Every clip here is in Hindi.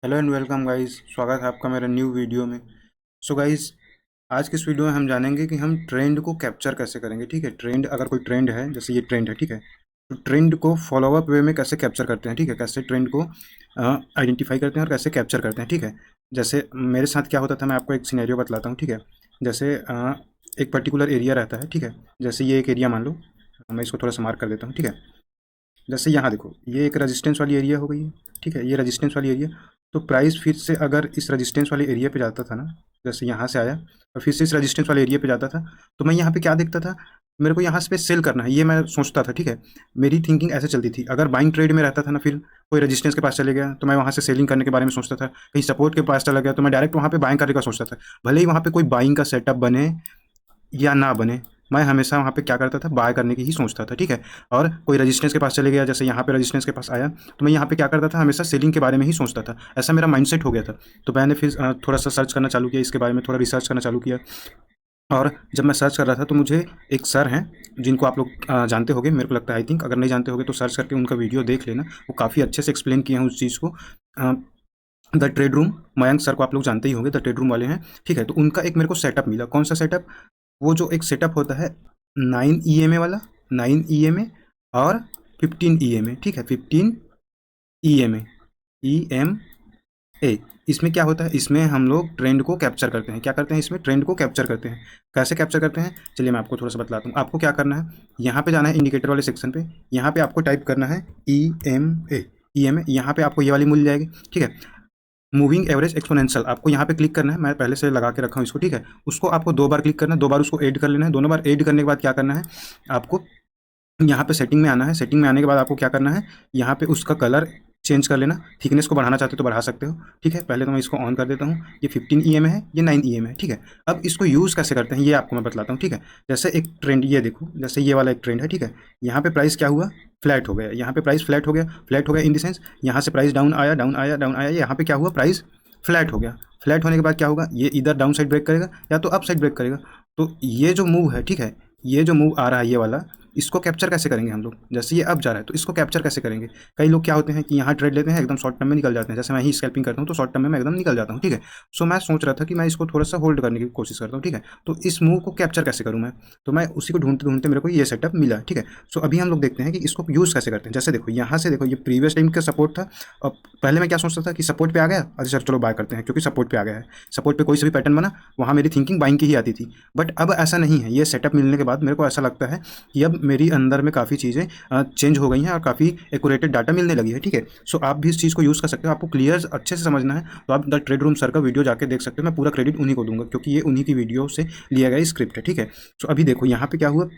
Hello and welcome guys. स्वागत है आपका मेरे न्यू वीडियो में। सो गाइस, आज के इस वीडियो में हम जानेंगे कि हम ट्रेंड को कैप्चर कैसे करेंगे। ठीक है, ट्रेंड अगर कोई ट्रेंड है, जैसे ये ट्रेंड है, ठीक है, तो ट्रेंड को फॉलो अप वे में कैसे कैप्चर करते हैं। ठीक है, कैसे ट्रेंड को आइडेंटिफाई करते हैं और कैसे कैप्चर करते हैं। ठीक है, जैसे मेरे साथ क्या होता था, मैं आपको एक सिनेरियो बतलाता हूँ। ठीक है, जैसे एक पर्टिकुलर एरिया रहता है। ठीक है, जैसे ये एक एरिया मान लो, मैं इसको थोड़ा सा मार्क कर देता हूँ। ठीक है, जैसे यहाँ देखो, ये एक रेजिस्टेंस वाली एरिया हो गई है। ठीक है, ये रेजिस्टेंस वाली एरिया, तो प्राइस फिर से अगर इस रेजिस्टेंस वाले एरिया पे जाता था ना, जैसे यहाँ से आया और फिर से इस रेजिस्टेंस वाले एरिया पे जाता था, तो मैं यहाँ पे क्या देखता था, मेरे को यहाँ से सेल करना है, ये मैं सोचता था। ठीक है, मेरी थिंकिंग ऐसे चलती थी। अगर बाइंग ट्रेड में रहता था ना, फिर कोई रेजिस्टेंस के पास चले गया तो मैं वहाँ से सेलिंग करने के बारे में सोचता था। कहीं सपोर्ट के पास चला गया तो मैं डायरेक्ट वहाँ पे बाइंग करने का सोचता था। भले ही वहाँ पे कोई बाइंग का सेटअप बने या ना बने, मैं हमेशा वहाँ पे क्या करता था, बाय करने की ही सोचता था। ठीक है, और कोई रेजिस्टेंस के पास चले गया, जैसे यहाँ पे रेजिस्टेंस के पास आया, तो मैं यहाँ पे क्या करता था, हमेशा सेलिंग के बारे में ही सोचता था। ऐसा मेरा माइंडसेट हो गया था। तो मैंने फिर थोड़ा सा सर्च करना चालू किया, इसके बारे में थोड़ा रिसर्च करना चालू किया। और जब मैं सर्च कर रहा था तो मुझे एक सर हैं जिनको आप लोग जानते होंगे, मेरे को लगता है, आई थिंक। अगर नहीं जानते होंगे तो सर्च करके उनका वीडियो देख लेना, वो काफ़ी अच्छे से एक्सप्लेन किए हैं उस चीज़ को। The trade room, Mayank sir को आप लोग जानते ही होंगे, द ट्रेड रूम वाले हैं। ठीक है, तो उनका एक मेरे को सेटअप मिला। कौन सा सेटअप? वो जो एक सेटअप होता है 9 ईएमए वाला, 9 ईएमए और 15 ईएमए। ठीक है, 15 ईएमए, ईएमए। इसमें क्या होता है, इसमें हम लोग ट्रेंड को कैप्चर करते हैं। क्या करते हैं, इसमें ट्रेंड को कैप्चर करते हैं। कैसे कैप्चर करते हैं, चलिए मैं आपको थोड़ा सा बतलाता हूँ। आपको क्या करना है, यहाँ पे जाना है इंडिकेटर वाले सेक्शन पे, यहाँ पे आपको टाइप करना है ईएमए। ईएमए, यहाँ पे आपको ये वाली मिल जाएगी। ठीक है, मूविंग एवरेज एक्सपोनेंशियल, आपको यहाँ पे क्लिक करना है। मैं पहले से लगा के रखा हूँ इसको। ठीक है, उसको आपको 2 बार क्लिक करना है, 2 बार उसको ऐड कर लेना है। दोनों बार ऐड करने के बाद क्या करना है, आपको यहाँ पे सेटिंग में आना है। सेटिंग में आने के बाद आपको क्या करना है, यहाँ पे उसका कलर चेंज कर लेना। थिकनेस को बढ़ाना चाहते हो तो बढ़ा सकते हो। ठीक है, पहले तो मैं इसको ऑन कर देता हूँ। ये 15 ईएमए है, ये 9 ईएमए है। ठीक है, अब इसको यूज़ कैसे करते हैं ये आपको मैं बतलाता हूँ। ठीक है, जैसे एक ट्रेंड, ये देखो, जैसे ये वाला एक ट्रेंड है। ठीक है, यहाँ पे प्राइस क्या हुआ, फ्लैट हो गया। यहाँ पे प्राइस फ्लैट हो गया। फ्लैट हो गया इन द सेंस, यहाँ से प्राइस डाउन आया, डाउन आया, डाउन आया, यहाँ पे क्या हुआ, प्राइस फ्लैट हो गया। फ्लैट होने के बाद क्या होगा, ये इधर डाउन साइड ब्रेक करेगा या तो अप साइड ब्रेक करेगा। तो ये जो मूव है, ठीक है, ये जो मूव आ रहा है ये वाला, इसको कैप्चर कैसे करेंगे हम लोग। जैसे ये अब जा रहा है तो इसको कैप्चर कैसे करेंगे। कई लोग क्या होते हैं कि यहाँ ट्रेड लेते हैं, एकदम शॉर्ट टर्म में निकल जाते हैं। जैसे मैं ही स्कैल्पिंग करता हूँ तो शॉर्ट टर्म में मैं एकदम निकल जाता हूँ। ठीक है, सो मैं सोच रहा था कि मैं इसको थोड़ा सा होल्ड करने की कोशिश करता हूँ। ठीक है, तो इस मूव को कैप्चर कैसे करूँ मैं, तो मैं उसी को ढूंढते ढूंढते मेरे को ये सेटअप मिला। ठीक है, सो अभी हम लोग देखते हैं कि इसको यूज़ कैसे करते हैं। जैसे देखो, यहाँ से देखो, ये प्रीवियस टाइम का सपोर्ट था। और पहले मैं क्या सोचता था कि सपोर्ट पे आ गया, अच्छा सर चलो बाय करते हैं, क्योंकि सपोर्ट पे आ गया है। सपोर्ट पे कोई से भी पैटर्न बना, वहाँ मेरी थिंकिंग बाइंग की ही आती थी। बट अब ऐसा नहीं है। ये सेटअप मिलने के बाद मेरे को ऐसा लगता है कि अब मेरी अंदर में काफ़ी चीज़ें चेंज हो गई हैं और काफ़ी एक्यूरेटेड डाटा मिलने लगी है। ठीक है, सो आप भी इस चीज़ को यूज़ कर सकते हो। आपको क्लियर अच्छे से समझना है तो आप द ट्रेड रूम सर का वीडियो जाके देख सकते हो। मैं पूरा क्रेडिट उन्हीं को दूंगा क्योंकि ये उन्हीं की वीडियो से लिया गया स्क्रिप्ट है। ठीक है, सो अभी देखो यहाँ पे क्या हुआ,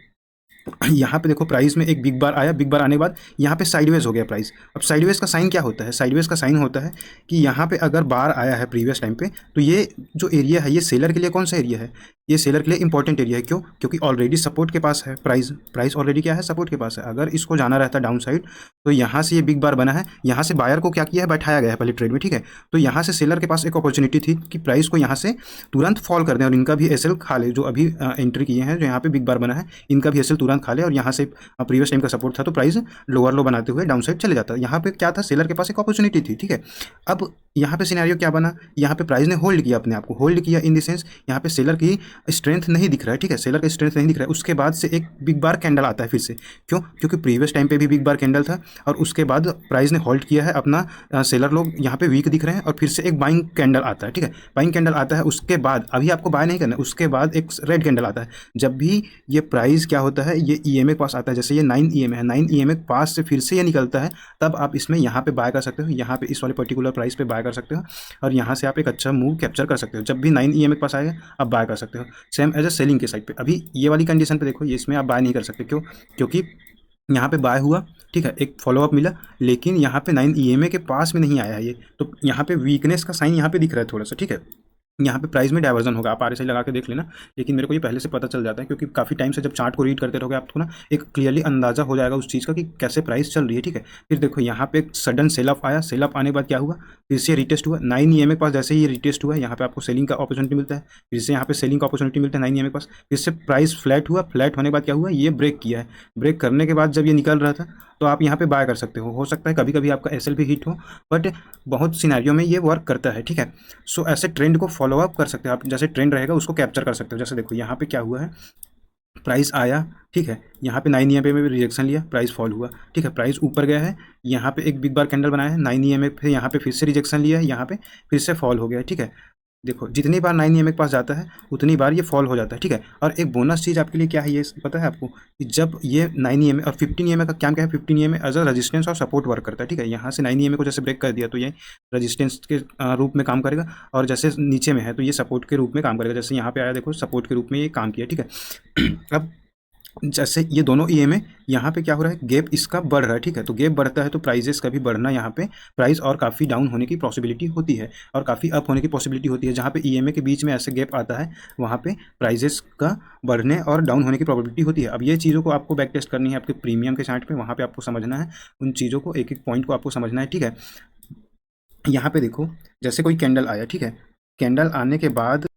यहाँ पे देखो प्राइस में एक बिग बार आया। बिग बार आने के बाद यहाँ पे साइडवेज हो गया प्राइस। अब साइडवेज का साइन क्या होता है, साइडवेज का साइन होता है कि यहाँ पे अगर बार आया है प्रीवियस टाइम पे, तो ये जो एरिया है ये सेलर के लिए कौन सा एरिया है, ये सेलर के लिए इंपॉर्टेंट एरिया है। क्यों, क्योंकि ऑलरेडी सपोर्ट के पास है प्राइस। प्राइस ऑलरेडी क्या है, सपोर्ट के पास है। अगर इसको जाना रहता है डाउन साइड, तो यहाँ से ये बिग बार बना है, यहाँ से बायर को क्या किया है, बैठाया गया है पहले ट्रेड में। ठीक है, तो यहाँ से सेलर के पास एक अपॉर्चुनिटी थी कि प्राइस को यहाँ से तुरंत फॉल कर दें और इनका भी एसएल खा ले। जो अभी एंट्री किए हैं, जो यहाँ पे बिग बार बना है, इनका भी एसएल तुरंत खा ले और यहाँ से प्रीवियस टाइम का सपोर्ट था तो प्राइस लोअर लो बनाते हुए डाउन साइड चले जाता है। यहाँ पे क्या था, सेलर के पास एक अपॉर्चुनिटी थी। ठीक है, अब यहाँ पे सिनेरियो क्या बना, यहाँ पे प्राइस ने होल्ड किया, अपने आप को होल्ड किया इन द सेंस यहाँ पे सेलर की स्ट्रेंथ नहीं दिख रहा है। ठीक है, सेलर का स्ट्रेंथ नहीं दिख रहा है। उसके बाद से एक बिग बार कैंडल आता है फिर से। क्यों, क्योंकि प्रीवियस टाइम पे भी बिग बार कैंडल था और उसके बाद प्राइस ने होल्ड किया है अपना। सेलर लोग यहाँ पे वीक दिख रहे हैं और फिर से एक बाइंग कैंडल आता है। ठीक है, बाइंग कैंडल आता है, उसके बाद अभी आपको बाय नहीं करना है, उसके बाद एक रेड कैंडल आता है। जब भी ये प्राइस क्या होता है, ये ईएमए के पास आता है, जैसे ये 9 ईएमए है, 9 ईएमए के पास से फिर से ये निकलता है, तब आप इसमें यहाँ पे बाय कर सकते हो। यहाँ पे इस वाले पर्टिकुलर प्राइस पे बाय कर सकते हो और यहाँ से आप एक अच्छा मूव कैप्चर कर सकते हो। जब भी 9 ईएमए के पास आएगा आप बाय कर सकते हो। सेम एज ए सेलिंग के साइड पे। अभी ये वाली कंडीशन पे देखो, ये इसमें आप बाय नहीं कर सकते। क्यों, क्योंकि यहाँ पे बाय हुआ, ठीक है, एक फॉलोअप मिला, लेकिन यहाँ पे 9 ईएमए के पास में नहीं आया है ये, तो यहाँ पे वीकनेस का साइन यहाँ पे दिख रहा है थोड़ा सा। ठीक है, यहाँ पे प्राइस में डाइवर्जन होगा। आप RSI लगा के देख लेना, लेकिन मेरे को ये पहले से पता चल जाता है क्योंकि काफ़ी टाइम से जब चार्ट को रीड करते रहोगे आपको ना एक क्लियरली अंदाज़ा हो जाएगा उस चीज़ का कि कैसे प्राइस चल रही है, ठीक है। फिर देखो यहाँ पे एक सडन सेल ऑफ आया, सेल ऑफ आने के बाद क्या हुआ, फिर से रिटेस्ट हुआ 9 EMA के पास। जैसे ही ये रिटेस्ट हुआ यहाँ पे आपको सेलिंग का अपॉर्चुनिटी मिलता है, फिर से यहाँ पे सेलिंग का अपॉर्चुनिटी मिलता है 9 EMA के पास। फिर से प्राइस फ्लैट हुआ, फ्लैट होने के बाद क्या हुआ, ये ब्रेक किया है। ब्रेक करने के बाद जब ये निकल रहा था तो आप यहाँ पे बाय कर सकते हो सकता है कभी कभी आपका SL भी हिट हो, बट बहुत सिनेरियो में ये वर्क करता है, ठीक है। सो ऐसे ट्रेंड को फॉलो अप कर सकते हो आप, जैसे ट्रेंड रहेगा उसको कैप्चर कर सकते हो। जैसे देखो यहाँ पे क्या हुआ है, प्राइस आया, ठीक है, यहाँ पे 9 EMA पे भी रिजेक्शन लिया, प्राइस फॉल हुआ, ठीक है, प्राइस ऊपर गया है, यहाँ पे एक बिग बार कैंडल बनाया है 9 EMA पे, यहाँ पे फिर से रिजेक्शन लिया है, यहाँ पे फिर से फॉल हो गया है, ठीक है। देखो जितनी बार 9 EMA के पास जाता है उतनी बार ये फॉल हो जाता है, ठीक है। और एक बोनस चीज़ आपके लिए क्या है ये पता है आपको, कि जब ये 9 EMA और 15 EMA का क्या है, 15 EMA एज अ रेजिस्टेंस और सपोर्ट वर्क करता है, ठीक है। यहाँ से 9 EMA को जैसे ब्रेक कर दिया तो ये रेजिस्टेंस के रूप में काम करेगा, और जैसे नीचे में है तो ये सपोर्ट के रूप में काम करेगा। जैसे यहाँ पे आया देखो सपोर्ट के रूप में ये काम किया, ठीक है। अब जैसे ये दोनों EMA यहाँ पे क्या हो रहा है, गैप इसका बढ़ रहा है, ठीक है। तो गैप बढ़ता है तो प्राइजेस का भी बढ़ना, यहाँ पे प्राइस और काफ़ी डाउन होने की पॉसिबिलिटी होती है और काफ़ी अप होने की पॉसिबिलिटी होती है। जहाँ पे EMA के बीच में ऐसे गैप आता है वहाँ पे प्राइजेस का बढ़ने और डाउन होने की प्रोबेबिलिटी होती है। अब ये चीज़ों को आपको बैक टेस्ट करनी है आपके प्रीमियम के चार्ट पे, वहाँ पे आपको समझना है उन चीज़ों को, एक एक पॉइंट को आपको समझना है, ठीक है। यहाँ पे देखो जैसे कोई कैंडल आया, ठीक है, कैंडल आने के बाद